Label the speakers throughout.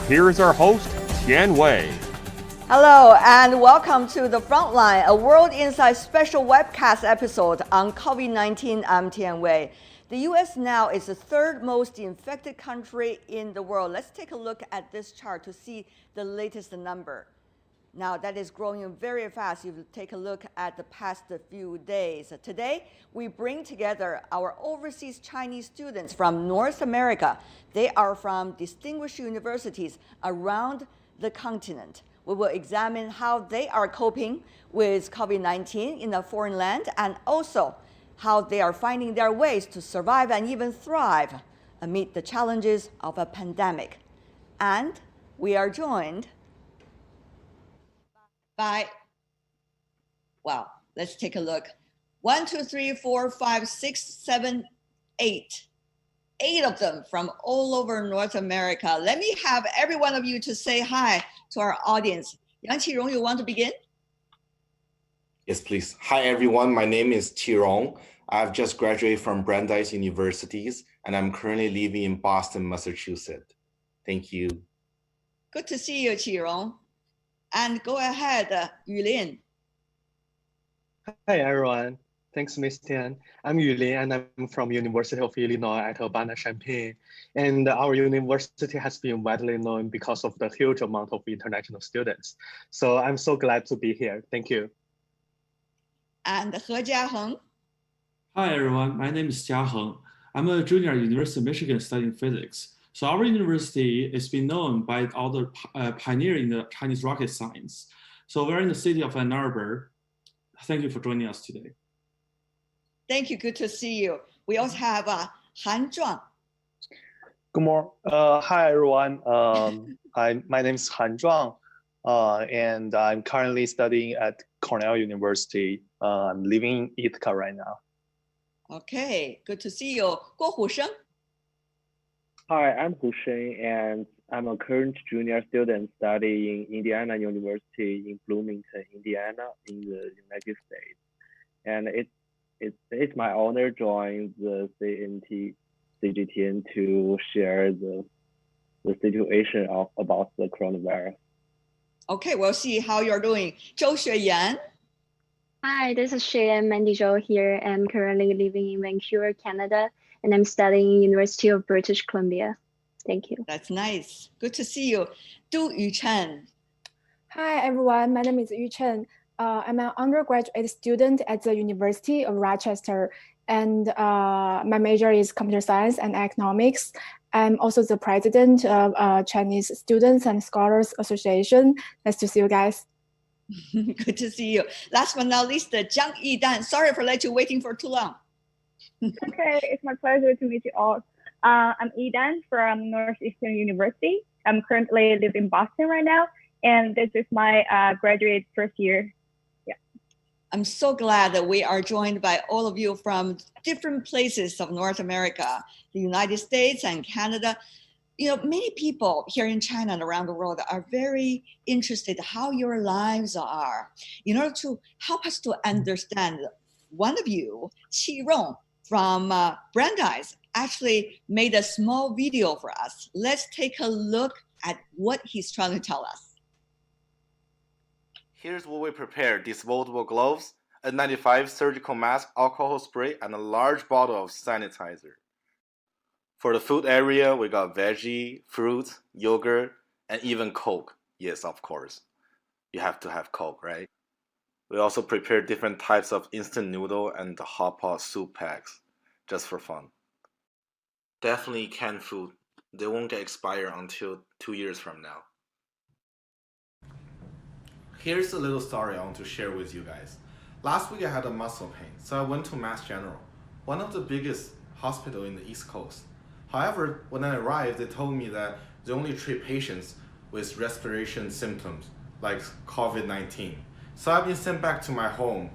Speaker 1: here is our host, Tian Wei.
Speaker 2: Hello and welcome to The Frontline, a World Insight special webcast episode on COVID-19. I'm Tian Wei. The U.S. now is the third most infected country in the world. Let's take a look at this chart to see the latest number. Now that is growing very fast. If you take a look at the past few days. Today, we bring together our overseas Chinese students from North America. They are from distinguished universities around the continent. We will examine how they are coping with COVID-19 in a foreign land and also how they are finding their ways to survive and even thrive amid the challenges of a pandemic. And we are joined by, well, let's take a look. 1, 2, 3, 4, 5, 6, 7, 8. 8 of them from all over North America. Let me have every one of you to say hi to our audience. Yang Qirong, you want to begin?
Speaker 3: Yes, please. Hi, everyone. My name is Qirong. I've just graduated from Brandeis Universities, and I'm currently living in Boston, Massachusetts. Thank you.
Speaker 2: Good to see you, Qirong. And go ahead, Yulin.
Speaker 4: Hi, everyone. Thanks, Ms. Tian. I'm Yulin, and I'm from University of Illinois at Urbana-Champaign. And our university has been widely known because of the huge amount of international students. So I'm so glad to be here. Thank you.
Speaker 2: And He Jiaheng.
Speaker 5: Hi, everyone. My name is Jiaheng. I'm a junior at University of Michigan studying physics. So our university is been known by all the pioneers in the Chinese rocket science. So we're in the city of Ann Arbor. Thank you for joining us today.
Speaker 2: Thank you. Good to see you. We also have Han Zhuang.
Speaker 6: Good morning. Hi, everyone. My name is Han Zhuang, and I'm currently studying at Cornell University. I'm living in Ithaca right now.
Speaker 2: Okay, good to see you. Guo Husheng.
Speaker 7: Hi, I'm Hu Sheng, and I'm a current junior student studying Indiana University in Bloomington, Indiana, in the United States. And it's my honor to join the CGTN to share the situation about the coronavirus.
Speaker 2: Okay, we'll see how you're doing. Zhou Xueyan.
Speaker 8: Hi, this is Cheyenne Mandy Zhou here. I'm currently living in Vancouver, Canada, and I'm studying University of British Columbia. Thank you.
Speaker 2: That's nice. Good to see you. Du Yuchen.
Speaker 9: Hi, everyone. My name is Yu Chen. I'm an undergraduate student at the University of Rochester, and my major is computer science and economics. I'm also the president of Chinese Students and Scholars Association. Nice to see you guys.
Speaker 2: Good to see you. Last but not least, Jiang Yidan. Sorry for letting you waiting for too long.
Speaker 10: Okay, it's my pleasure to meet you all. I'm Yidan from Northeastern University. I'm currently living in Boston right now, and this is my graduate first year. Yeah.
Speaker 2: I'm so glad that we are joined by all of you from different places of North America, the United States and Canada. You know, many people here in China and around the world are very interested how your lives are. In order to help us to understand, one of you, Qirong from Brandeis, actually made a small video for us. Let's take a look at what he's trying to tell us.
Speaker 3: Here's what we prepared: disposable gloves, a 95 surgical mask, alcohol spray, and a large bottle of sanitizer. For the food area, we got veggie, fruit, yogurt, and even Coke. Yes, of course. You have to have Coke, right? We also prepared different types of instant noodle and hot pot soup packs, just for fun. Definitely canned food. They won't get expired until 2 years from now. Here's a little story I want to share with you guys. Last week I had a muscle pain, so I went to Mass General, one of the biggest hospitals in the East Coast. However, when I arrived, they told me that they only treat patients with respiration symptoms, like COVID-19. So I've been sent back to my home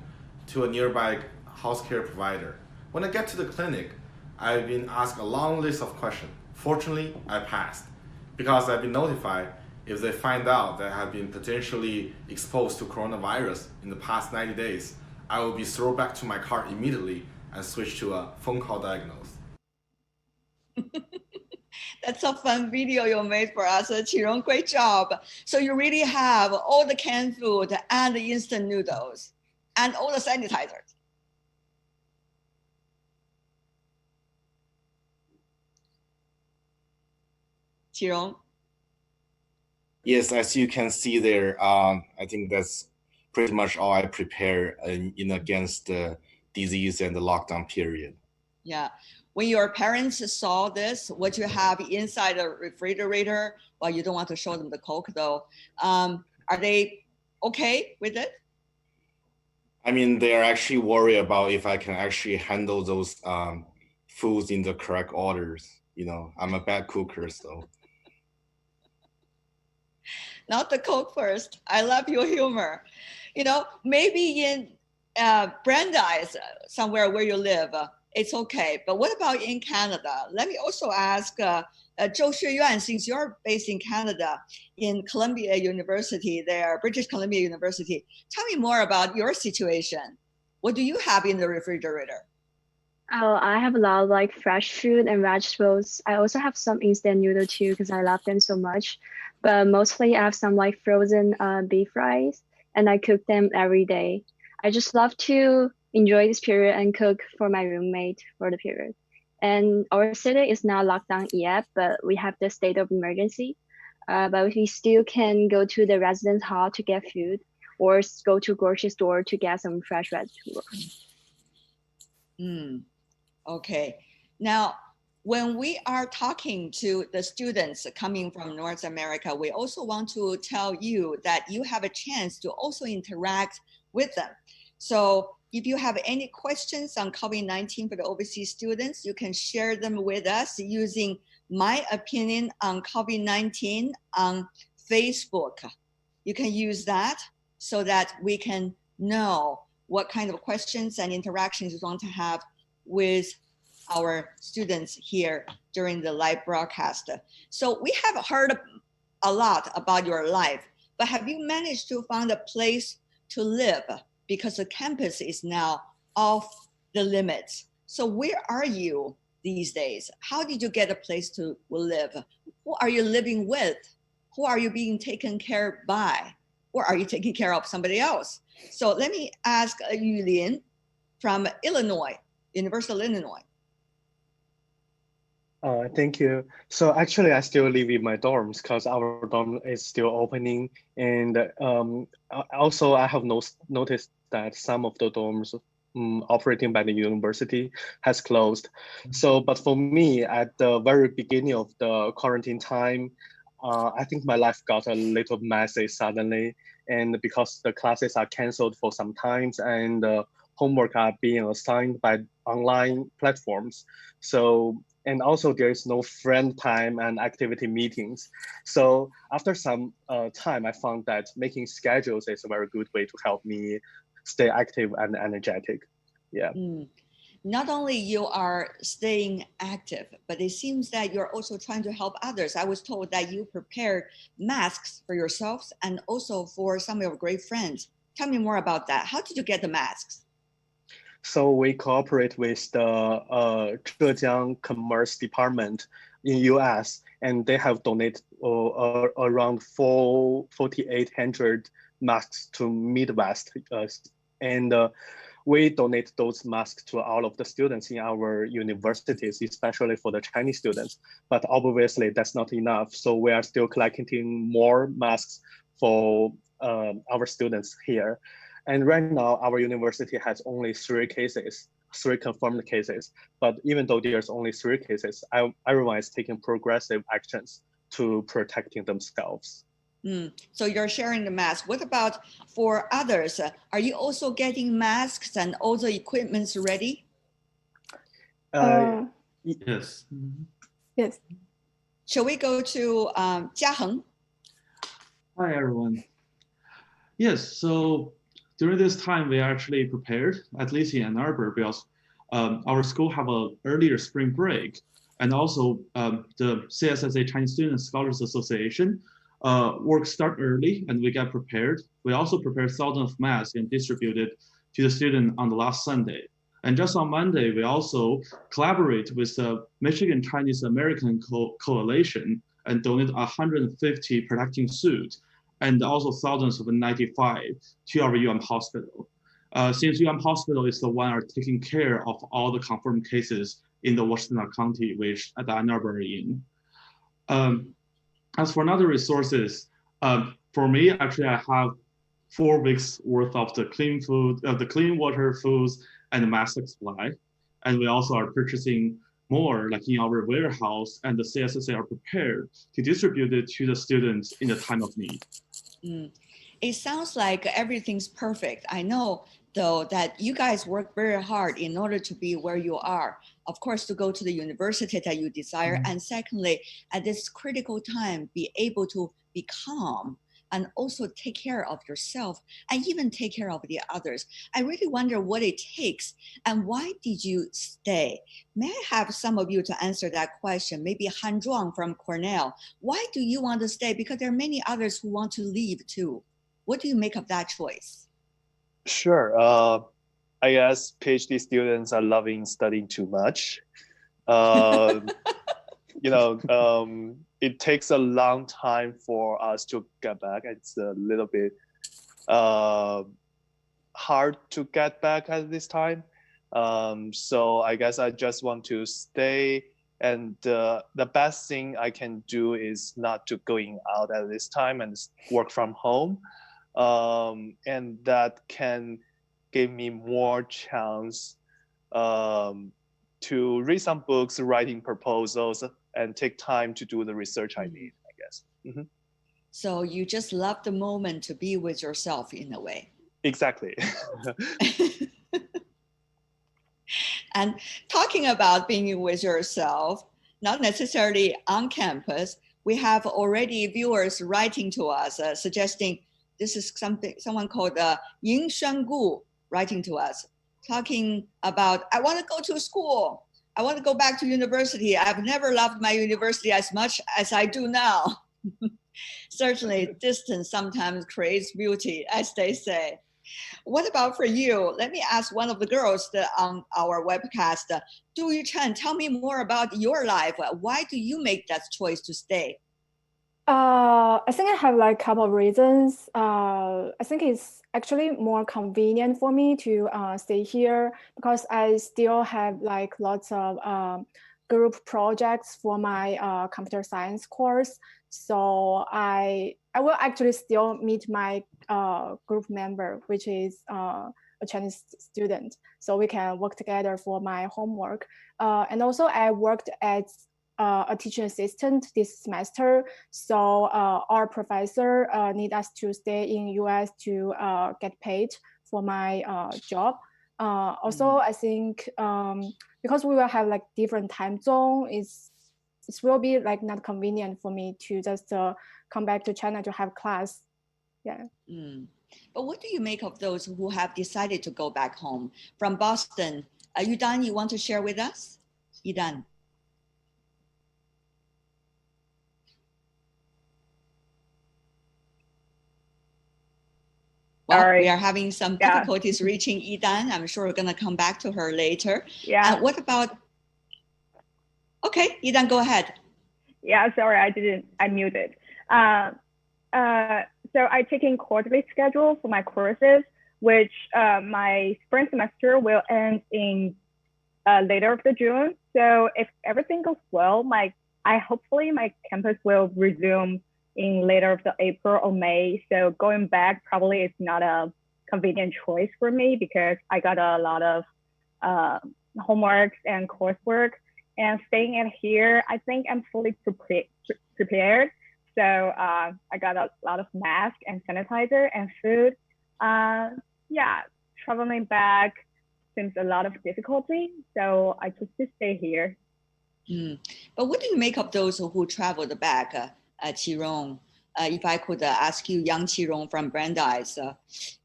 Speaker 3: to a nearby healthcare provider. When I get to the clinic, I've been asked a long list of questions. Fortunately, I passed because I've been notified if they find out that I have been potentially exposed to coronavirus in the past 90 days, I will be thrown back to my car immediately and switch to a phone call diagnosis.
Speaker 2: That's a fun video you made for us. Qirong, great job. So you really have all the canned food and the instant noodles and all the sanitizers. Qirong?
Speaker 3: Yes, as you can see there, I think that's pretty much all I prepare against the disease and the lockdown period.
Speaker 2: Yeah. When your parents saw this, what you have inside the refrigerator, well, you don't want to show them the Coke though. Are they okay with it?
Speaker 3: I mean, they are actually worried about if I can actually handle those foods in the correct orders. You know, I'm a bad cooker, so.
Speaker 2: Not the Coke first. I love your humor. You know, maybe in Brandeis, somewhere where you live, it's okay. But what about in Canada? Let me also ask Zhou Xuyuan, since you're based in Canada, in Columbia University there, British Columbia University. Tell me more about your situation. What do you have in the refrigerator?
Speaker 8: Oh, I have a lot of like fresh food and vegetables. I also have some instant noodle too because I love them so much. But mostly I have some like frozen beef fries and I cook them every day. I just love to enjoy this period and cook for my roommate for the period. And our city is not locked down yet, but we have the state of emergency. But we still can go to the residence hall to get food or go to grocery store to get some fresh vegetables.
Speaker 2: Okay. Now, when we are talking to the students coming from North America, we also want to tell you that you have a chance to also interact with them. So if you have any questions on COVID-19 for the overseas students, you can share them with us using My Opinion on COVID-19 on Facebook. You can use that so that we can know what kind of questions and interactions you want to have with our students here during the live broadcast. So we have heard a lot about your life, but have you managed to find a place to live? Because the campus is now off the limits. So where are you these days? How did you get a place to live? Who are you living with? Who are you being taken care by? Or are you taking care of somebody else? So let me ask Yulin from Illinois, University of Illinois.
Speaker 4: Thank you. So actually, I still live in my dorms because our dorm is still opening. And also, I have noticed that some of the dorms operating by the university has closed. So, but for me, at the very beginning of the quarantine time, I think my life got a little messy suddenly. And because the classes are canceled for some times and homework are being assigned by online platforms. So, and also there is no friend time and activity meetings. So after some time, I found that making schedules is a very good way to help me stay active and energetic. Yeah.
Speaker 2: Not only you are staying active, but it seems that you're also trying to help others. I was told that you prepared masks for yourselves and also for some of your great friends. Tell me more about that. How did you get the masks?
Speaker 4: So we cooperate with the Zhejiang Commerce Department in US, and they have donated around 4,800 masks to Midwest. And we donate those masks to all of the students in our universities, especially for the Chinese students. But obviously that's not enough. So we are still collecting more masks for our students here. And right now, our university has only 3 confirmed cases. But even though there's only 3 cases, everyone is taking progressive actions to protecting themselves.
Speaker 2: So you're sharing the mask. What about for others? Are you also getting masks and all the equipments ready?
Speaker 5: Yes.
Speaker 9: Yes.
Speaker 2: Shall we go to Jiaheng?
Speaker 5: Hi, everyone. Yes, so during this time, we are actually prepared, at least in Ann Arbor, because our school have an earlier spring break. And also the CSSA Chinese Student Scholars Association work start early and we get prepared. We also prepared thousands of masks and distributed to the student on the last Sunday. And just on Monday, we also collaborate with the Michigan Chinese American Coalition and donate 150 protective suits and also thousands of N95 to our UM hospital. Since UM hospital is the one are taking care of all the confirmed cases in the Washington County, which at Ann Arbor in. As for other resources, for me, actually, I have 4 weeks worth of the clean food, the clean water, foods, and mask supply. And we also are purchasing more, like in our warehouse, and the CSSA are prepared to distribute it to the students in the time of need.
Speaker 2: It sounds like everything's perfect. I know, though, that you guys work very hard in order to be where you are. Of course, to go to the university that you desire. And secondly, at this critical time, be able to be calm and also take care of yourself and even take care of the others. I really wonder what it takes and why did you stay? May I have some of you to answer that question? Maybe Han Zhuang from Cornell. Why do you want to stay? Because there are many others who want to leave too. What do you make of that choice?
Speaker 6: Sure. I guess PhD students are loving studying too much. It takes a long time for us to get back. It's a little bit hard to get back at this time. So I guess I just want to stay. And the best thing I can do is not to going out at this time and work from home. And that can give me more chance to read some books, writing proposals, and take time to do the research I need, I guess.
Speaker 2: So you just love the moment to be with yourself in a way.
Speaker 6: Exactly.
Speaker 2: And talking about being with yourself, not necessarily on campus, we have already viewers writing to us suggesting this is someone called Ying Shengu writing to us, talking about, I want to go to school. I want to go back to university. I've never loved my university as much as I do now. Certainly, distance sometimes creates beauty, as they say. What about for you? Let me ask one of the girls on our webcast, Du Yuchen, tell me more about your life. Why do you make that choice to stay?
Speaker 9: I think I have like a couple of reasons. I think it's actually more convenient for me to stay here because I still have like lots of group projects for my computer science course. So I will actually still meet my group member, which is a Chinese student. So we can work together for my homework. And also I worked as a teaching assistant this semester. So our professor need us to stay in US to get paid for my job. Also, I think because we will have like different time zone, it will be like not convenient for me to just come back to China to have class. Yeah.
Speaker 2: But what do you make of those who have decided to go back home? From Boston, Yudan, you want to share with us? Yudan. Well, we are having some difficulties reaching Yidan. I'm sure we're going to come back to her later.
Speaker 10: Yeah.
Speaker 2: What about? Okay, Yidan, go ahead.
Speaker 10: Yeah, sorry, I muted. So I taking quarterly schedule for my courses, which my spring semester will end in later of the June. So if everything goes well, hopefully my campus will resume in later of the April or May. So going back probably is not a convenient choice for me because I got a lot of homeworks and coursework. And staying in here, I think I'm fully prepared. So I got a lot of mask and sanitizer and food. Yeah, traveling back seems a lot of difficulty. So I chose to stay here.
Speaker 2: But what do you make of those who traveled back? Qirong, if I could ask you, Yang Qirong from Brandeis,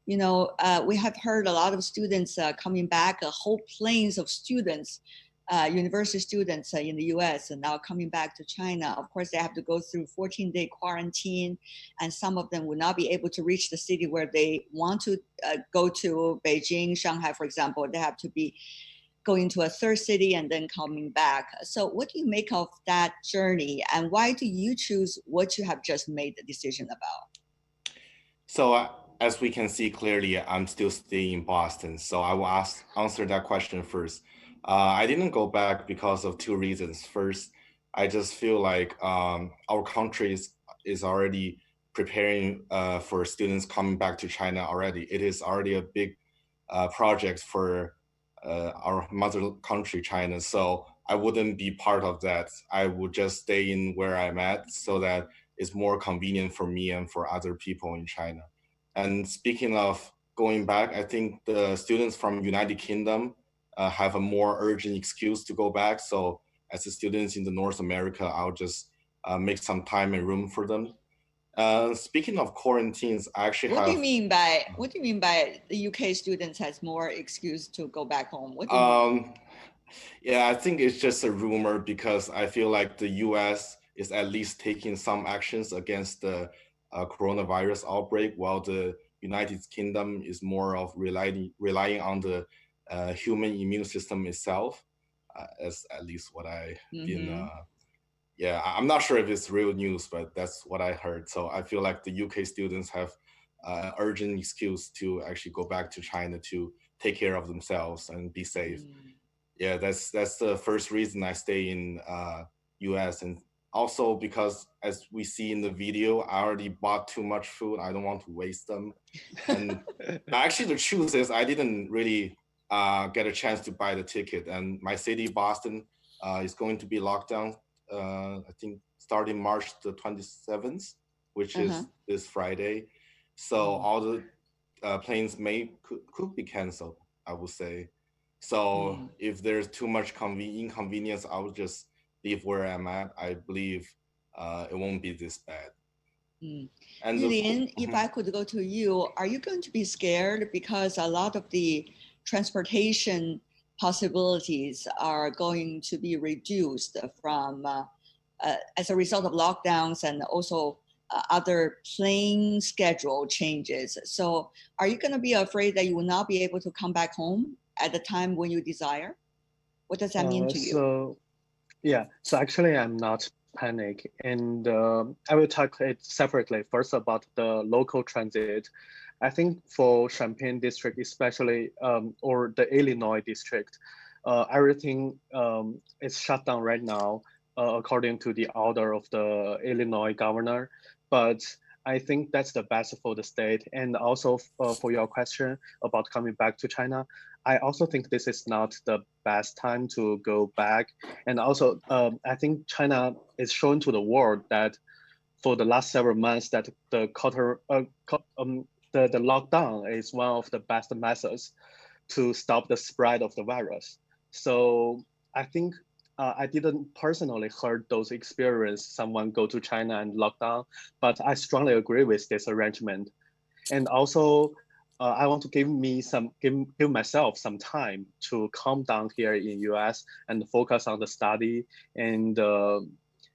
Speaker 2: we have heard a lot of students coming back, whole planes of students, university students in the US and now coming back to China. Of course, they have to go through 14-day quarantine, and some of them will not be able to reach the city where they want to go to, Beijing, Shanghai, for example. They have to be going to a third city and then coming back. So what do you make of that journey, and why do you choose what you have just made the decision about?
Speaker 3: So as we can see clearly, I'm still staying in Boston. So I will answer that question first. I didn't go back because of two reasons. First, I just feel like our country is already preparing for students coming back to China already. It is already a big project for our mother country, China. So I wouldn't be part of that. I would just stay in where I'm at so that it's more convenient for me and for other people in China. And speaking of going back, I think the students from United Kingdom have a more urgent excuse to go back. So as the students in the North America, I'll just make some time and room for them. Speaking of quarantines, I actually
Speaker 2: what do you mean by the UK students has more excuse to go back home? What do you mean?
Speaker 3: Yeah, I think it's just a rumor because I feel like the US is at least taking some actions against the coronavirus outbreak, while the United Kingdom is more of relying on the human immune system itself, as at least what I've been. Yeah, I'm not sure if it's real news, but that's what I heard. So I feel like the UK students have urgent excuse to actually go back to China to take care of themselves and be safe. Yeah, that's the first reason I stay in US. And also because as we see in the video, I already bought too much food. I don't want to waste them. And actually the truth is I didn't really get a chance to buy the ticket. And my city, Boston, is going to be locked down, I think starting March the 27th, which is this Friday. So all the planes could be canceled, I would say. So if there's too much inconvenience, I would just leave where I'm at. I believe it won't be this bad.
Speaker 2: And Yulin, if I could go to you, are you going to be scared because a lot of the transportation possibilities are going to be reduced from as a result of lockdowns and also other plane schedule changes? So are you going to be afraid that you will not be able to come back home at the time when you desire? What does that mean to you?
Speaker 4: So actually I'm not panic, and I will talk it separately. First about the local transit. I think for Champaign district, especially, or the Illinois district, everything is shut down right now, according to the order of the Illinois governor. But I think that's the best for the state. And also for your question about coming back to China, I also think this is not the best time to go back. And also, I think China is showing to the world that for the last several months that the lockdown is one of the best methods to stop the spread of the virus. So I think I didn't personally heard those experience someone go to China and lock down, but I strongly agree with this arrangement. And also, I want to give myself some time to calm down here in US and focus on the study and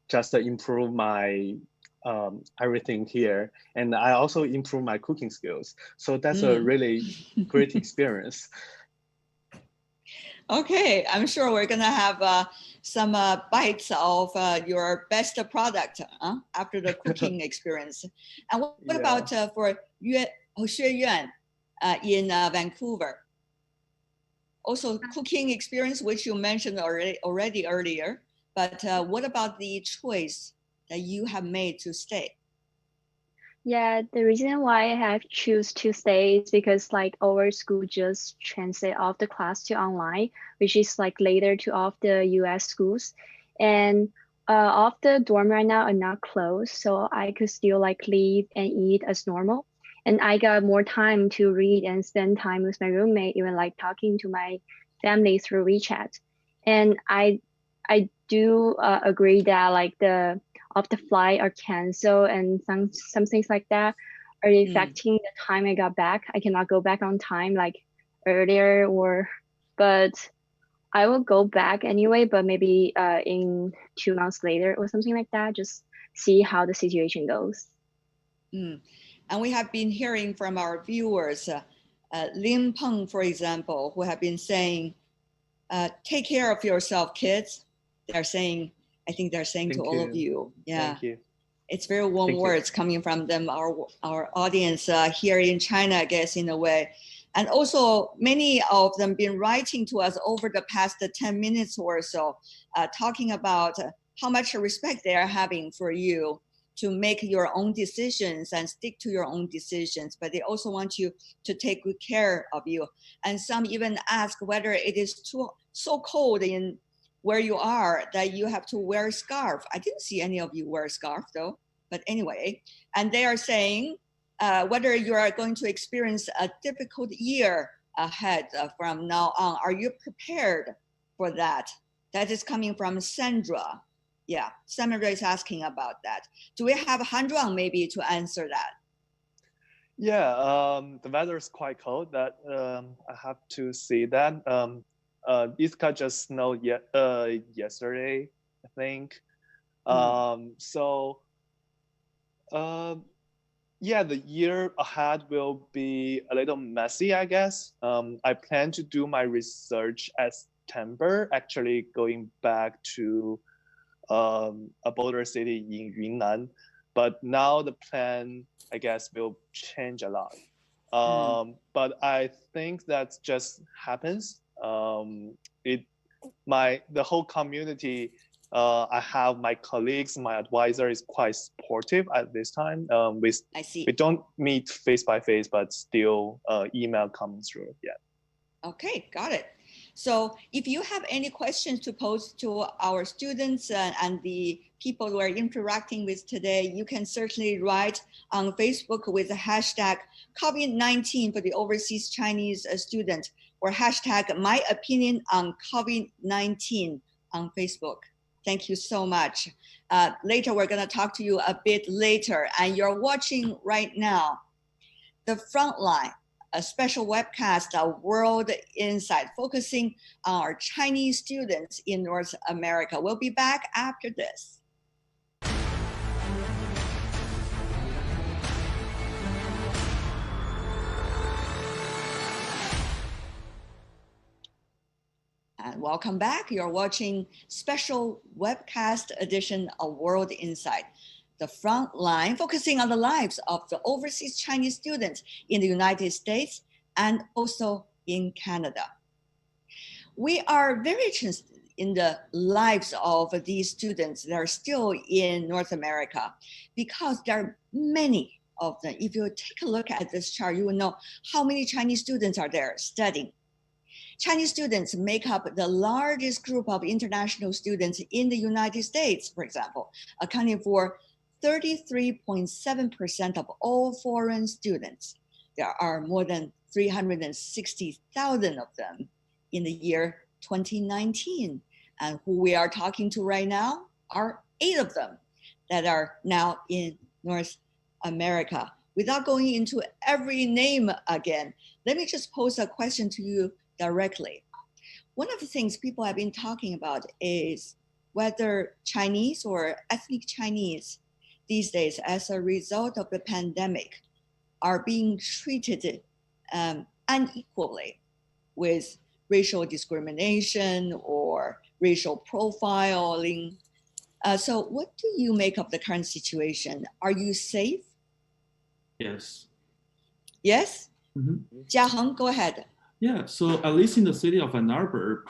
Speaker 4: just improve my everything here. And I also improve my cooking skills. So that's a really great experience.
Speaker 2: Okay, I'm sure we're gonna have some bites of your best product after the cooking experience. And what about for Xue Yuan in Vancouver? Also cooking experience, which you mentioned already earlier, but what about the choice that you have made to stay?
Speaker 8: Yeah, the reason why I have choose to stay is because like our school just translate off the class to online, which is like later to off the US schools. And off the dorm right now are not closed, so I could still like leave and eat as normal. And I got more time to read and spend time with my roommate, even like talking to my family through WeChat. And I do agree that like the flight are canceled and some things like that are affecting the time I got back. I cannot go back on time like earlier but I will go back anyway, but maybe in 2 months later or something like that, just see how the situation goes.
Speaker 2: And we have been hearing from our viewers, Lin Peng, for example, who have been saying Take care of yourself, kids. I think they're saying
Speaker 6: Thank
Speaker 2: to all of you. Yeah.
Speaker 6: Thank you.
Speaker 2: It's very warm
Speaker 6: Thank you.
Speaker 2: words coming from them, our audience here in China, I guess, in a way. And also, many of them been writing to us over the past 10 minutes or so, talking about how much respect they are having for you to make your own decisions and stick to your own decisions. But they also want you to take good care of you. And some even ask whether it is so cold in where you are that you have to wear a scarf. I didn't see any of you wear a scarf though, but anyway. And they are saying whether you are going to experience a difficult year ahead from now on. Are you prepared for that? That is coming from Sandra. Yeah, Sandra is asking about that. Do we have Han Zhuang maybe to answer that?
Speaker 6: Yeah, the weather is quite cold. That I have to say that. Iska just snowed yesterday, I think. Yeah, the year ahead will be a little messy, I guess. I plan to do my research at September, actually going back to a border city in Yunnan. But now the plan, I guess, will change a lot. But I think that just happens. The whole community, I have my colleagues, my advisor is quite supportive at this time.
Speaker 2: I see.
Speaker 6: We don't meet face by face, but still email comes through. Yeah.
Speaker 2: Okay, got it. So if you have any questions to pose to our students and the people we're interacting with today, you can certainly write on Facebook with the hashtag COVID-19 for the overseas Chinese student, or hashtag my opinion on COVID-19 on Facebook. Thank you so much. Later, we're gonna talk to you a bit later, and you're watching right now The Frontline, a special webcast of World Insight, focusing on our Chinese students in North America. We'll be back after this. And welcome back. You're watching special webcast edition of World Insight, The Frontline, focusing on the lives of the overseas Chinese students in the United States and also in Canada. We are very interested in the lives of these students that are still in North America because there are many of them. If you take a look at this chart, you will know how many Chinese students are there studying. Chinese students make up the largest group of international students in the United States, for example, accounting for 33.7% of all foreign students. There are more than 360,000 of them in the year 2019. And who we are talking to right now are 8 of them that are now in North America. Without going into every name again, let me just pose a question to you directly. One of the things people have been talking about is whether Chinese or ethnic Chinese these days, as a result of the pandemic, are being treated unequally with racial discrimination or racial profiling. So what do you make of the current situation? Are you safe?
Speaker 5: Yes.
Speaker 2: Yes?
Speaker 5: Mm-hmm.
Speaker 2: Jiaheng, go ahead.
Speaker 5: Yeah, so at least in the city of Ann Arbor,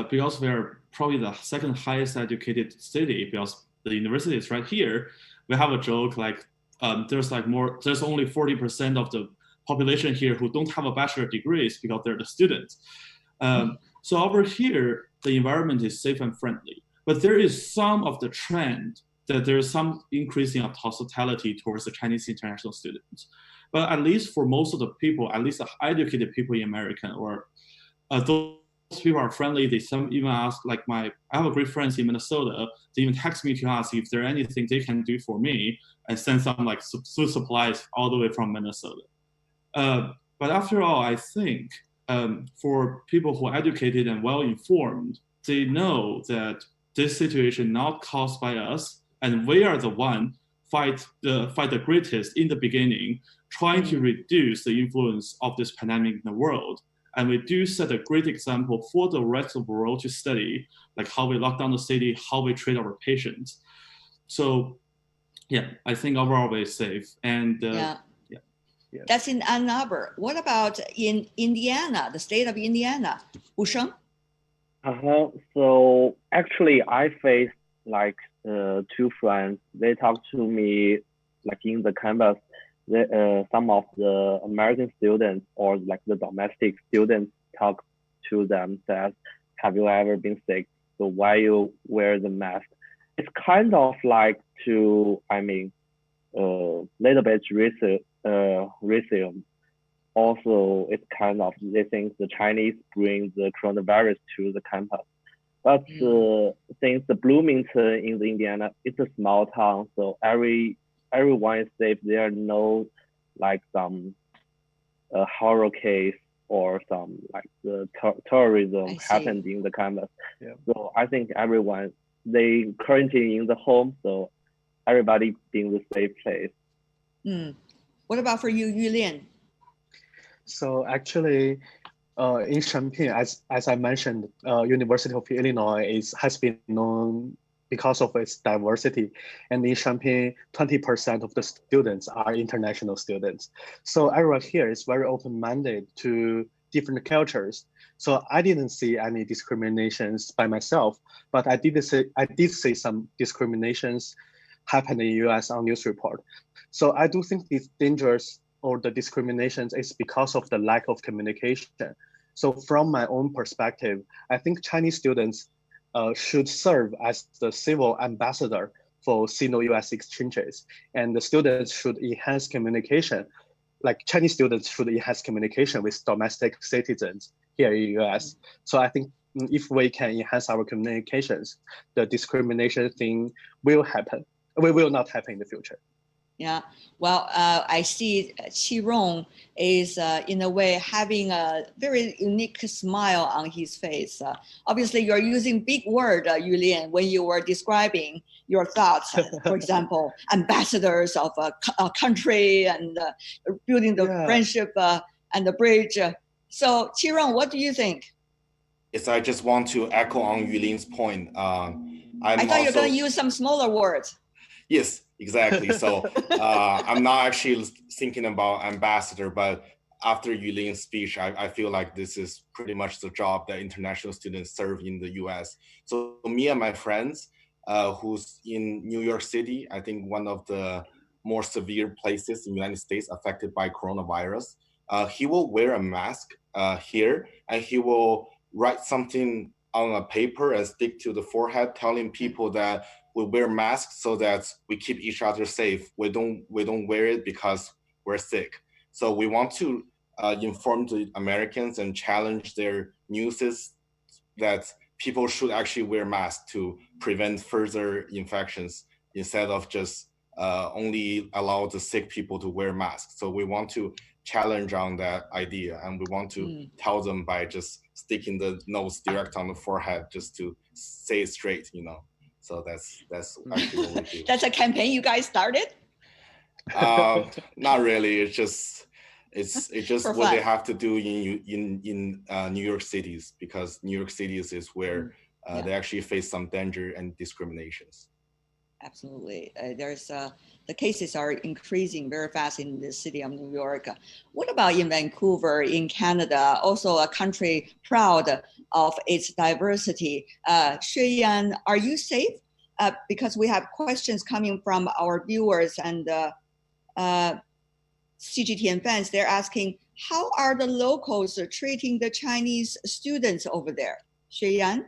Speaker 5: because we're probably the second highest educated city, because the university is right here, we have a joke like there's only 40% of the population here who don't have a bachelor degrees because they're the students. So over here, the environment is safe and friendly, but there is some of the trend that there's some increasing of hostility towards the Chinese international students. But at least for most of the people, at least the educated people in America, or those people are friendly. They some even ask, like I have a great friends in Minnesota. They even text me to ask if there anything they can do for me, and send some like food supplies all the way from Minnesota. But after all, I think for people who are educated and well informed, they know that this situation not caused by us, and we are the one fight the greatest in the beginning, trying to reduce the influence of this pandemic in the world. And we do set a great example for the rest of the world to study, like how we lock down the city, how we treat our patients. So yeah, I think overall we're safe. And
Speaker 2: yeah. That's in Ann Arbor. What about in Indiana, the state of Indiana? Wusheng?
Speaker 7: So actually, I faced like two friends. They talked to me like in the campus. Some of the American students or like the domestic students talk to them, says, "Have you ever been sick? So why you wear the mask?" It's kind of like to, I mean, little bit racism. Also, it's kind of, they think the Chinese bring the coronavirus to the campus. But since the Bloomington in the Indiana, it's a small town, so everyone is safe. There are no like some horror case or some like the terrorism happened in the campus. Yeah. So I think everyone, they quarantine in the home, so everybody being the safe place.
Speaker 2: What about for you, Yulian?
Speaker 4: So actually, in Champaign, as I mentioned, University of Illinois has been known because of its diversity. And in Champaign, 20% of the students are international students. So everyone here is very open-minded to different cultures. So I didn't see any discriminations by myself, but I did see some discriminations happen in US on news report. So I do think these dangers or the discriminations is because of the lack of communication. So from my own perspective, I think Chinese students should serve as the civil ambassador for Sino-US exchanges, and the students should enhance communication. Like Chinese students should enhance communication with domestic citizens here in US. So I think if we can enhance our communications, the discrimination thing will happen. We will not happen in the future.
Speaker 2: Yeah, well, I see Qi Rong is in a way having a very unique smile on his face. Obviously, you're using big word, Yulian, when you were describing your thoughts. For example, ambassadors of a country and building the friendship and the bridge. So, Qi Rong, what do you think?
Speaker 3: Yes, I just want to echo on Yulian's point.
Speaker 2: I thought you were going to use some smaller words.
Speaker 3: Yes, exactly. So I'm not actually thinking about ambassador, but after Yulian's speech, I feel like this is pretty much the job that international students serve in the US. So me and my friends who's in New York City, I think one of the more severe places in the United States affected by coronavirus, he will wear a mask here, and he will write something on a paper and stick to the forehead, telling people that we wear masks so that we keep each other safe. We don't wear it because we're sick. So we want to inform the Americans and challenge their newses that people should actually wear masks to prevent further infections instead of just only allow the sick people to wear masks. So we want to challenge on that idea, and we want to tell them by just sticking the nose direct on the forehead just to say it straight, you know. So that's actually what we do.
Speaker 2: That's a campaign you guys started?
Speaker 3: Not really. It's just what
Speaker 2: fun.
Speaker 3: they have to do in New York cities, because New York cities is where they actually face some danger and discriminations.
Speaker 2: Absolutely. The cases are increasing very fast in the city of New York. What about in Vancouver, in Canada, also a country proud of its diversity? Xueyan, are you safe? Because we have questions coming from our viewers and CGTN fans. They're asking, how are the locals treating the Chinese students over there? Xueyan?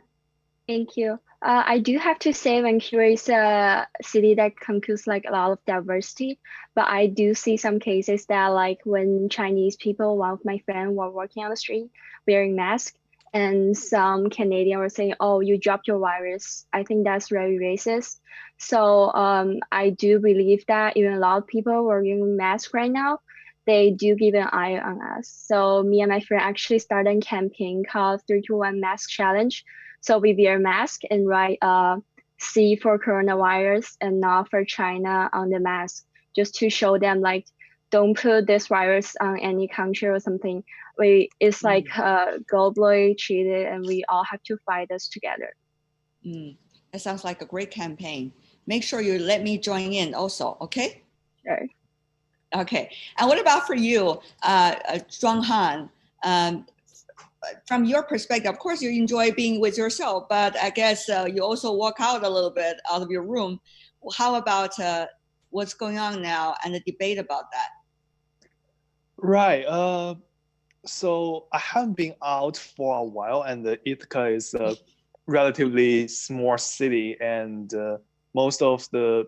Speaker 8: Thank you. I do have to say Vancouver is a city that contains like a lot of diversity, but I do see some cases that like when Chinese people, one of my friends were walking on the street wearing masks, and some Canadian were saying, "Oh, you dropped your virus." I think that's very racist. So I do believe that even a lot of people wearing masks right now, they do keep an eye on us. So me and my friend actually started a campaign called 321 Mask Challenge. So we wear masks and write C for coronavirus and not for China on the mask, just to show them like don't put this virus on any country or something. It's like globally treated, and we all have to fight this together.
Speaker 2: That sounds like a great campaign. Make sure you let me join in also, okay?
Speaker 8: Sure.
Speaker 2: Okay, and what about for you, Zhuang Han? From your perspective, of course, you enjoy being with yourself, but I guess you also walk out a little bit out of your room. How about what's going on now and the debate about that?
Speaker 6: Right. So I haven't been out for a while, and Ithaca is a relatively small city, and most of the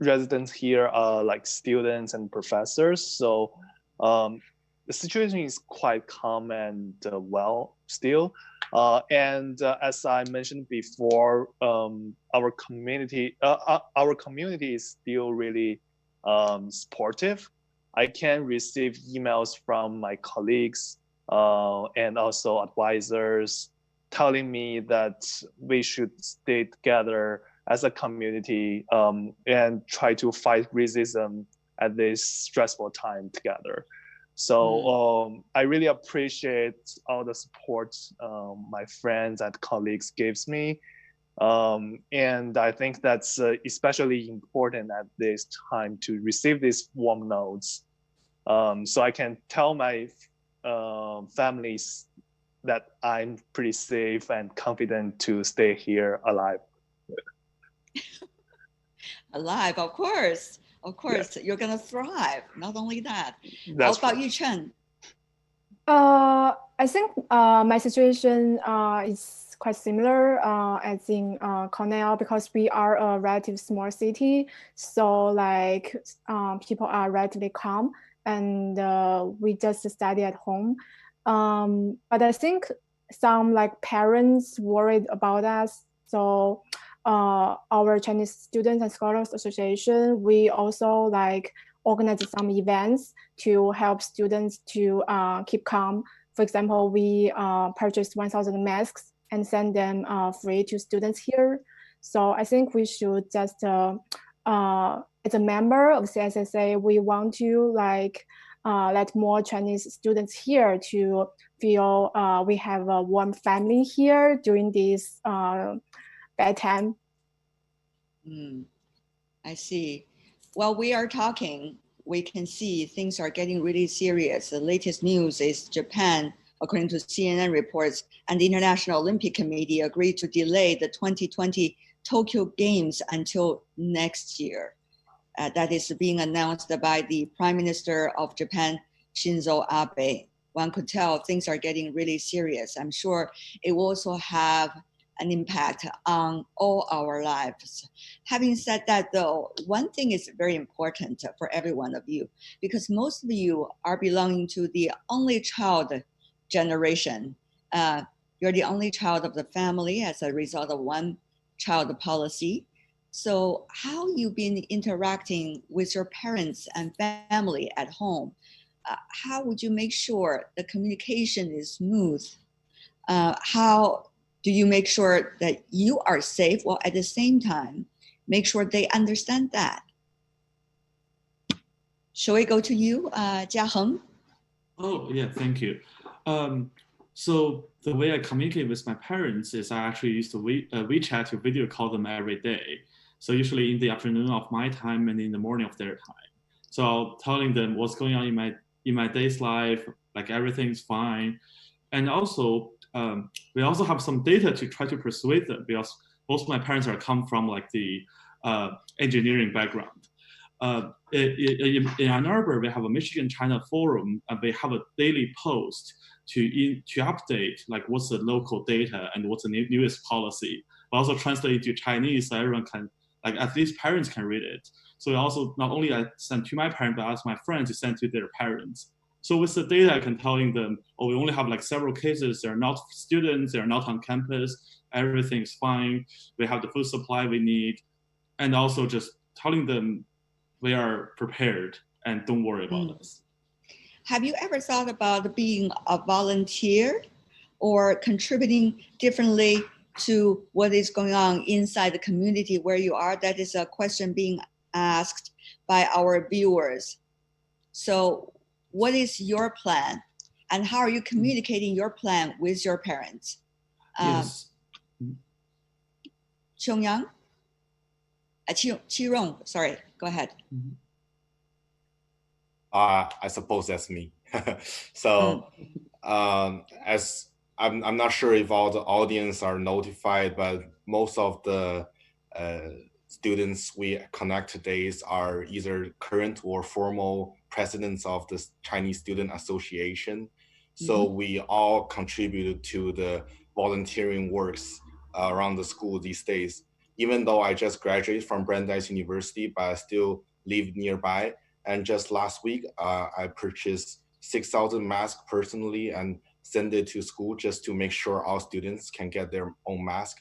Speaker 6: residents here are like students and professors. So the situation is quite calm and well still. And as I mentioned before, our community is still really supportive. I can receive emails from my colleagues and also advisors telling me that we should stay together as a community and try to fight racism at this stressful time together. So I really appreciate all the support my friends and colleagues gives me. And I think that's especially important at this time to receive these warm notes. So I can tell my families that I'm pretty safe and confident to stay here alive.
Speaker 2: Alive, of course. Of course, you're going to thrive. Not only that. How about you, Chen?
Speaker 9: I think my situation is quite similar as in Cornell, because we are a relatively small city. So like people are relatively calm, and we just study at home. But I think some like parents worried about us. So our Chinese Students and Scholars Association, we also like organize some events to help students to keep calm. For example, we purchased 1,000 masks and send them free to students here. So I think we should just, as a member of CSSA, we want to like let more Chinese students here to feel we have a warm family here during this bad time.
Speaker 2: I see. While we are talking, we can see things are getting really serious. The latest news is Japan, according to CNN reports, and the International Olympic Committee agreed to delay the 2020 Tokyo Games until next year. That is being announced by the Prime Minister of Japan, Shinzo Abe. One could tell things are getting really serious. I'm sure it will also have an impact on all our lives. Having said that, though, one thing is very important for every one of you, because most of you are belonging to the only child generation. You're the only child of the family as a result of one child policy. So how you been interacting with your parents and family at home? How would you make sure the communication is smooth? How do you make sure that you are safe while at the same time make sure they understand that? Shall we go to you, Jiaheng?
Speaker 5: Oh, yeah, thank you. So the way I communicate with my parents is I actually use the WeChat to video call them every day. So usually in the afternoon of my time and in the morning of their time. So telling them what's going on in my day's life, like everything's fine. And also, we also have some data to try to persuade them, because both my parents come from like the engineering background. In Ann Arbor, we have a Michigan-China forum, and we have a daily post to update like what's the local data and what's the newest policy, but also translate it to Chinese so everyone can, like at least parents can read it. So also not only I send to my parents, but I ask my friends to send to their parents. So with the data, I can telling them, oh, we only have like several cases. They're not students. They're not on campus. Everything's fine. We have the food supply we need. And also just telling them we are prepared and don't worry about us.
Speaker 2: Have you ever thought about being a volunteer or contributing differently to what is going on inside the community where you are? That is a question being asked by our viewers. So what is your plan? And how are you communicating your plan with your parents?
Speaker 5: Yes.
Speaker 2: Chongyang? Qirong, sorry, go ahead.
Speaker 3: I suppose that's me. So as I'm not sure if all the audience are notified, but most of the students we connect today are either current or formal presidents of the Chinese Student Association. So we all contributed to the volunteering works around the school these days. Even though I just graduated from Brandeis University, but I still live nearby. And just last week, I purchased 6,000 masks personally and sent it to school just to make sure all students can get their own mask.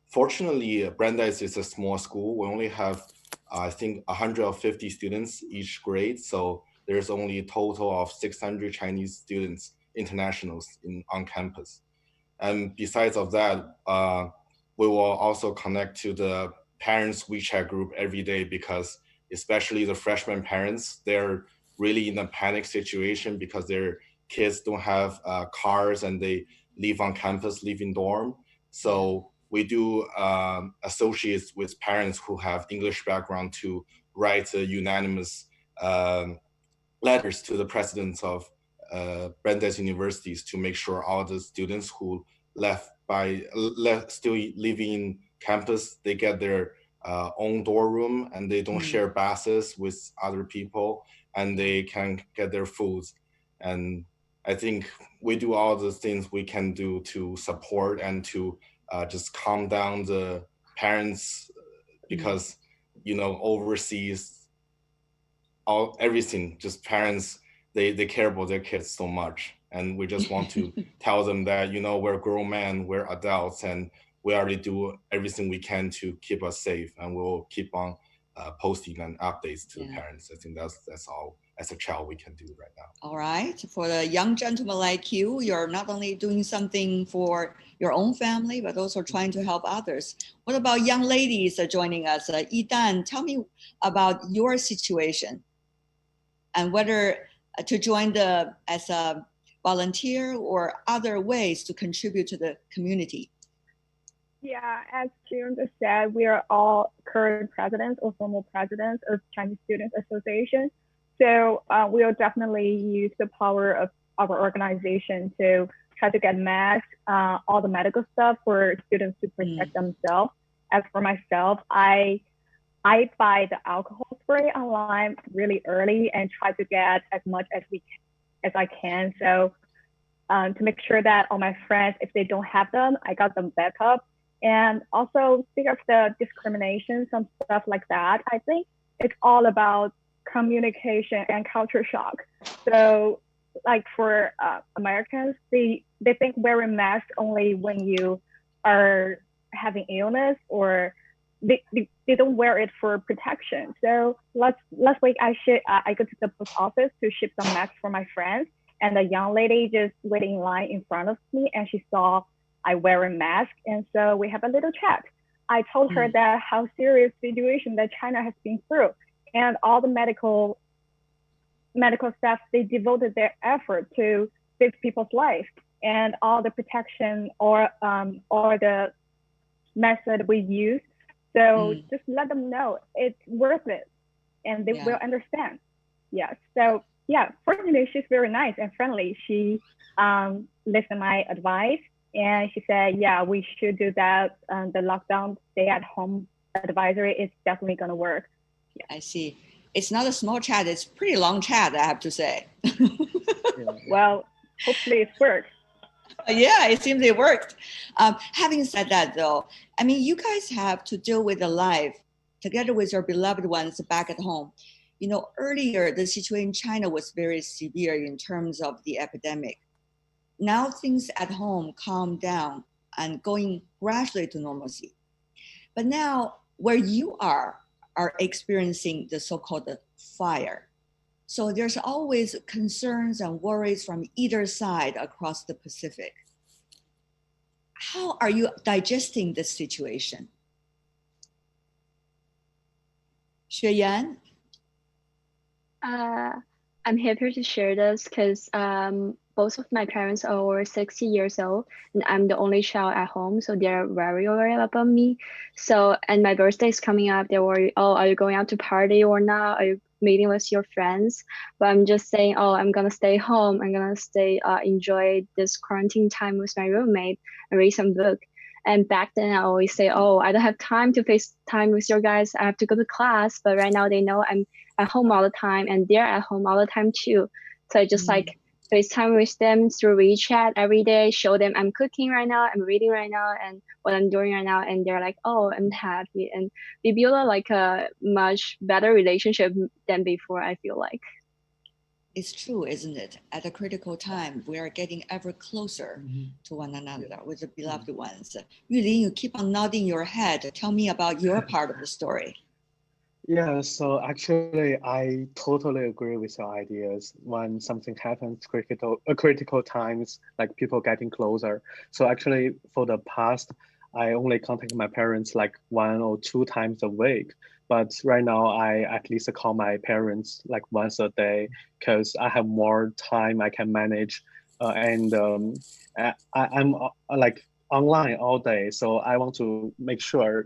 Speaker 3: Fortunately, Brandeis is a small school. We only have, I think, 150 students each grade. So there's only a total of 600 Chinese students, internationals on campus. And besides of that, we will also connect to the parents WeChat group every day because especially the freshman parents, they're really in a panic situation because their kids don't have cars and they live on campus, live in dorm. So we do associates with parents who have English background to write unanimous letters to the presidents of Brandeis universities to make sure all the students who still living in campus, they get their own dorm room and they don't share buses with other people and they can get their foods. And I think we do all the things we can do to support and to just calm down the parents because, you know, overseas, everything, just parents, they care about their kids so much. And we just want to tell them that, you know, we're grown men, we're adults, and we already do everything we can to keep us safe. And we'll keep on posting and updates to the parents. I think that's all as a child we can do right now.
Speaker 2: All right. For the young gentleman like you, you're not only doing something for your own family, but also trying to help others. What about young ladies joining us? Yidan, tell me about your situation and whether to join as a volunteer or other ways to contribute to the community.
Speaker 10: Yeah, as June just said, we are all current presidents or former presidents of Chinese Students Association. So we'll definitely use the power of our organization to try to get masks, all the medical stuff for students to protect themselves. As for myself, I buy the alcohol spray online really early and try to get as much as I can. So to make sure that all my friends, if they don't have them, I got them backup. And also speak of the discrimination, some stuff like that. I think it's all about communication and culture shock. So like for Americans, they think wearing masks only when you are having illness or they don't wear it for protection. So last week I go to the post office to ship some masks for my friends, and a young lady just waiting in line in front of me, and she saw I wear a mask, and so we have a little chat. I told her that how serious situation that China has been through, and all the medical staff, they devoted their effort to save people's life, and all the protection or the method we use. So just let them know it's worth it, and they will understand. Yeah. So yeah, fortunately she's very nice and friendly. She listened to my advice. And she said, yeah, we should do that. The lockdown stay at home advisory is definitely going to work.
Speaker 2: Yeah. I see. It's not a small chat. It's a pretty long chat, I have to say.
Speaker 10: Well, hopefully it works.
Speaker 2: Yeah, it seems it worked. Having said that, though, I mean, you guys have to deal with the life together with your beloved ones back at home. You know, earlier, the situation in China was very severe in terms of the epidemic. Now things at home calm down and going gradually to normalcy. But now where you are experiencing the so-called fire. So there's always concerns and worries from either side across the Pacific. How are you digesting this situation? Xue Yan?
Speaker 8: I'm happy to share this because both of my parents are over 60 years old and I'm the only child at home. So they're very worried about me. So, and my birthday is coming up. They're worried, oh, are you going out to party or not? Are you meeting with your friends? But I'm just saying, oh, I'm going to stay home. I'm going to stay, enjoy this quarantine time with my roommate and read some book. And back then I always say, oh, I don't have time to FaceTime with your guys. I have to go to class. But right now they know I'm at home all the time and they're at home all the time too. So I just like FaceTime with them through WeChat every day, show them I'm cooking right now, I'm reading right now, and what I'm doing right now. And they're like, oh, I'm happy. And we build a much better relationship than before, I feel like.
Speaker 2: It's true, isn't it? At a critical time, we are getting ever closer to one another with the beloved ones. Yulin, you keep on nodding your head. Tell me about your part of the story.
Speaker 4: Yeah, so actually, I totally agree with your ideas. When something happens, critical times, like people getting closer. So actually, for the past, I only contact my parents like 1 or 2 times a week. But right now, I at least call my parents like once a day because I have more time I can manage, and I'm like online all day. So I want to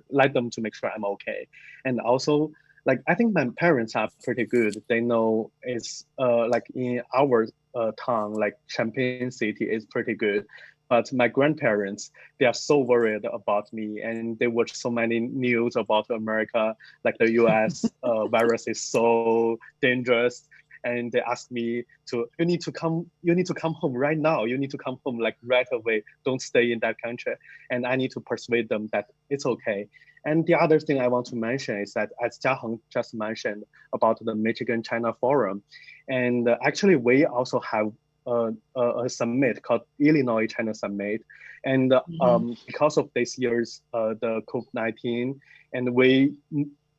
Speaker 4: let them to make sure I'm okay, and also. Like I think my parents are pretty good. They know it's like in our town, like Champaign City is pretty good. But my grandparents, they are so worried about me, and they watch so many news about America, like the U.S. Virus is so dangerous, and they ask me you need to come home right now. You need to come home like right away. Don't stay in that country. And I need to persuade them that it's okay. And the other thing I want to mention is that as Jiaheng just mentioned about the Michigan-China Forum, and actually we also have a summit called Illinois-China Summit. And because of this year's the COVID-19, and we,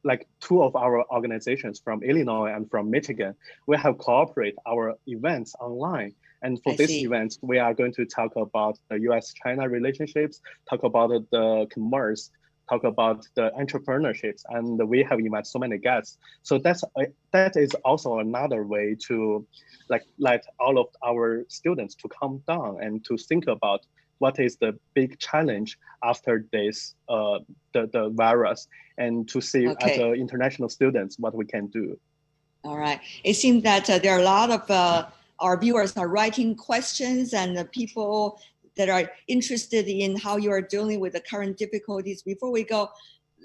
Speaker 4: like 2 of our organizations from Illinois and from Michigan, we have cooperated our events online. And for this event, we are going to talk about the US-China relationships, talk about the commerce, talk about the entrepreneurships, and we have invited so many guests. So that is also another way to like let all of our students to calm down and to think about what is the big challenge after this the virus, and to see as international students what we can do.
Speaker 2: All right. It seems that there are a lot of our viewers are writing questions, and the people that are interested in how you are dealing with the current difficulties. Before we go,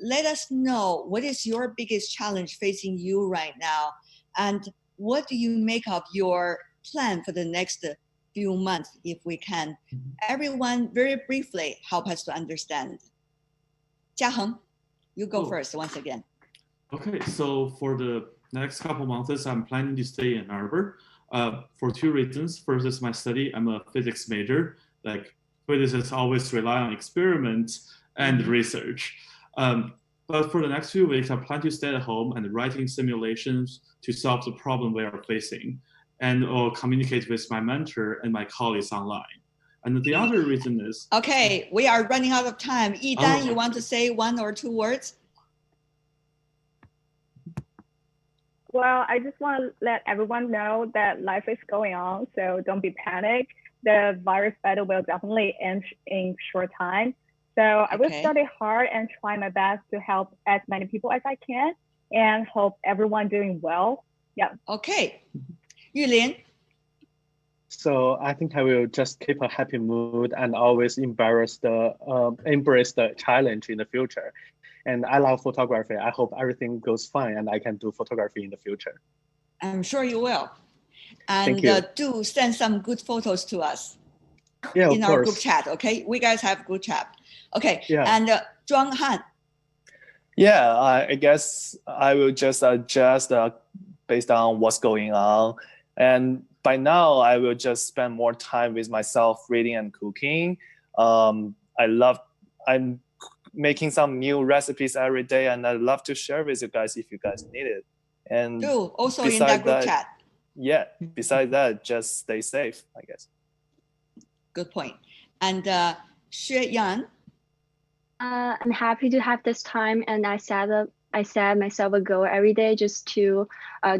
Speaker 2: let us know what is your biggest challenge facing you right now, and what do you make of your plan for the next few months, if we can. Everyone, very briefly, help us to understand. Jiaheng, you go first once again.
Speaker 5: Okay, so for the next couple months, I'm planning to stay in Ann Arbor for 2 reasons. First is my study. I'm a physics major. Like physicists always rely on experiments and research. But for the next few weeks, I plan to stay at home and writing simulations to solve the problem we are facing, and or communicate with my mentor and my colleagues online. And the other reason is...
Speaker 2: Okay, we are running out of time. Yidan, you want to say 1 or 2 words?
Speaker 10: Well, I just want to let everyone know that life is going on, so don't be panicked. The virus battle will definitely end in short time. So I will study hard and try my best to help as many people as I can, and hope everyone doing well. Yeah.
Speaker 2: Okay. Yulin.
Speaker 4: So I think I will just keep a happy mood and always embrace the challenge in the future. And I love photography. I hope everything goes fine and I can do photography in the future.
Speaker 2: I'm sure you will. And do send some good photos to us in our group chat, okay? We guys have group chat. Okay, and Zhuang Han.
Speaker 6: Yeah, I guess I will just adjust based on what's going on. And by now, I will just spend more time with myself reading and cooking. I'm making some new recipes every day, and I'd love to share with you guys if you guys need it. And
Speaker 2: also in that group chat.
Speaker 6: Yeah, besides that, just stay safe, I guess.
Speaker 2: Good point. And Xue Yan?
Speaker 8: I'm happy to have this time, and I I set myself a goal every day just to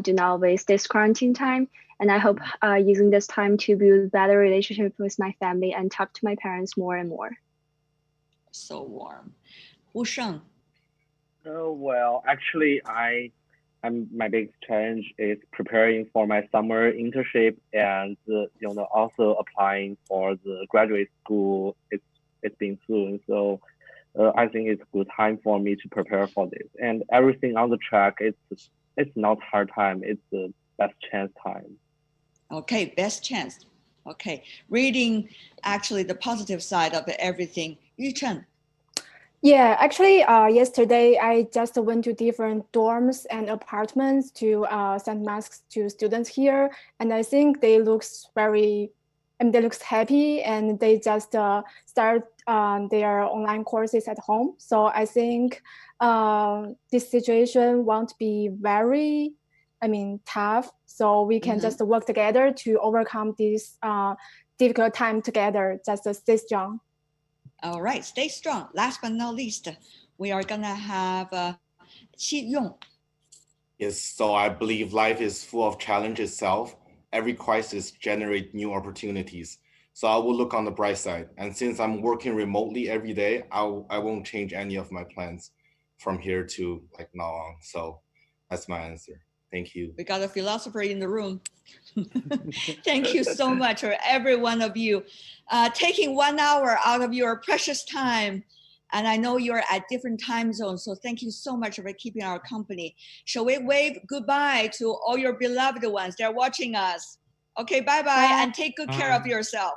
Speaker 8: do not waste this quarantine time. And I hope using this time to build better relationship with my family and talk to my parents more and more.
Speaker 2: So warm. Wu Sheng.
Speaker 7: Oh, well, actually, my biggest challenge is preparing for my summer internship and also applying for the graduate school. It's been soon, so I think it's a good time for me to prepare for this. And everything on the track, it's not hard time. It's the best chance time.
Speaker 2: Okay, best chance. Okay, reading actually the positive side of everything. Yuchen.
Speaker 9: Yeah, actually, yesterday I just went to different dorms and apartments to send masks to students here, and I think they looks happy, and they just start their online courses at home. So I think this situation won't be very, tough. So we can just work together to overcome this difficult time together. Just stay strong.
Speaker 2: All right, stay strong. Last but not least, we are gonna have Qi Yong.
Speaker 3: Yes, so I believe life is full of challenge itself. Every crisis generates new opportunities. So I will look on the bright side. And since I'm working remotely every day, I won't change any of my plans from here to like now on. So that's my answer. Thank you.
Speaker 2: We got a philosopher in the room. Thank you so much for every one of you taking 1 hour out of your precious time. And I know you're at different time zones, so thank you so much for keeping our company. Shall we wave goodbye to all your beloved ones? They're watching us. Okay, bye-bye, and take good care of yourself.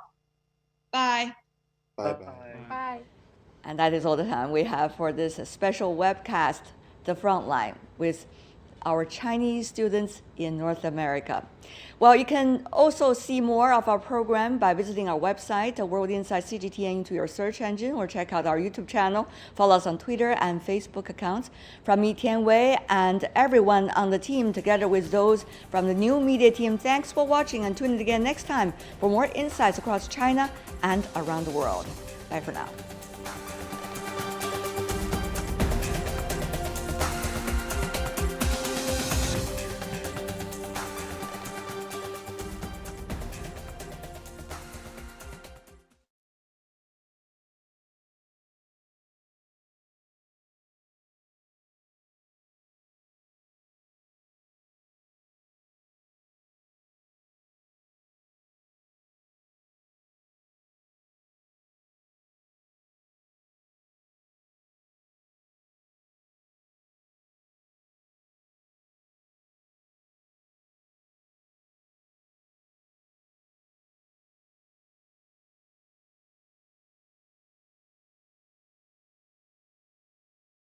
Speaker 2: Bye.
Speaker 3: Bye-bye.
Speaker 9: Bye.
Speaker 2: And that is all the time we have for this special webcast, The Frontline, with our Chinese students in North America. Well, you can also see more of our program by visiting our website, World Insight CGTN, into your search engine, or check out our YouTube channel. Follow us on Twitter and Facebook accounts. From me, Tian Wei, and everyone on the team, together with those from the new media team, thanks for watching, and tune in again next time for more insights across China and around the world. Bye for now.